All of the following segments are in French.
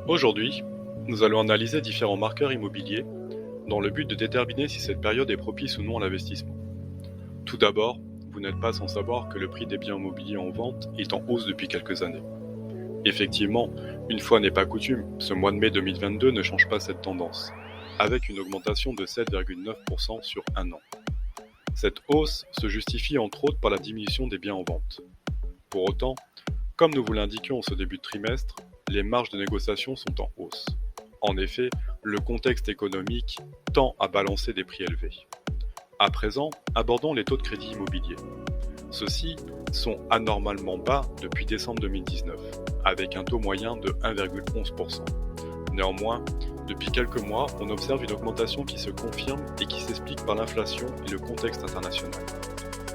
Aujourd'hui, nous allons analyser différents marqueurs immobiliers dans le but de déterminer si cette période est propice ou non à l'investissement. Tout d'abord, vous n'êtes pas sans savoir que le prix des biens immobiliers en vente est en hausse depuis quelques années. Effectivement, une fois n'est pas coutume, ce mois de mai 2022 ne change pas cette tendance, avec une augmentation de 7,9% sur un an. Cette hausse se justifie entre autres par la diminution des biens en vente. Pour autant, comme nous vous l'indiquions en ce début de trimestre, les marges de négociation sont en hausse. En effet, le contexte économique tend à balancer des prix élevés. À présent, abordons les taux de crédit immobilier. Ceux-ci sont anormalement bas depuis décembre 2019, avec un taux moyen de 1,11%. Néanmoins, depuis quelques mois, on observe une augmentation qui se confirme et qui s'explique par l'inflation et le contexte international.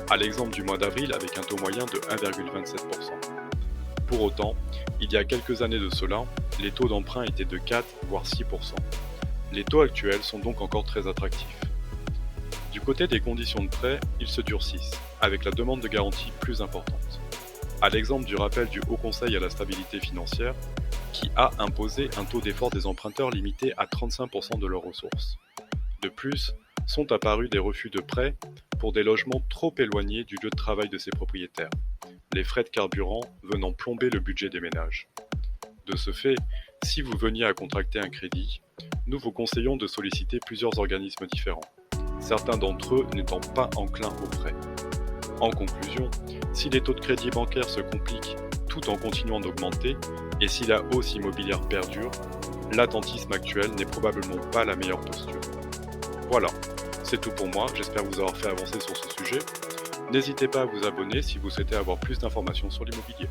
À l'exemple du mois d'avril avec un taux moyen de 1,27%. Pour autant, il y a quelques années de cela, les taux d'emprunt étaient de 4 voire 6%. Les taux actuels sont donc encore très attractifs. Du côté des conditions de prêt, ils se durcissent, avec la demande de garantie plus importante. À l'exemple du rappel du Haut Conseil à la stabilité financière, qui a imposé un taux d'effort des emprunteurs limité à 35% de leurs ressources. De plus, sont apparus des refus de prêt pour des logements trop éloignés du lieu de travail de ses propriétaires, les frais de carburant venant plomber le budget des ménages. De ce fait, si vous veniez à contracter un crédit, nous vous conseillons de solliciter plusieurs organismes différents, certains d'entre eux n'étant pas enclins au prêt. En conclusion, si les taux de crédit bancaire se compliquent tout en continuant d'augmenter, et si la hausse immobilière perdure, l'attentisme actuel n'est probablement pas la meilleure posture. Voilà, c'est tout pour moi, j'espère vous avoir fait avancer sur ce sujet. N'hésitez pas à vous abonner si vous souhaitez avoir plus d'informations sur l'immobilier.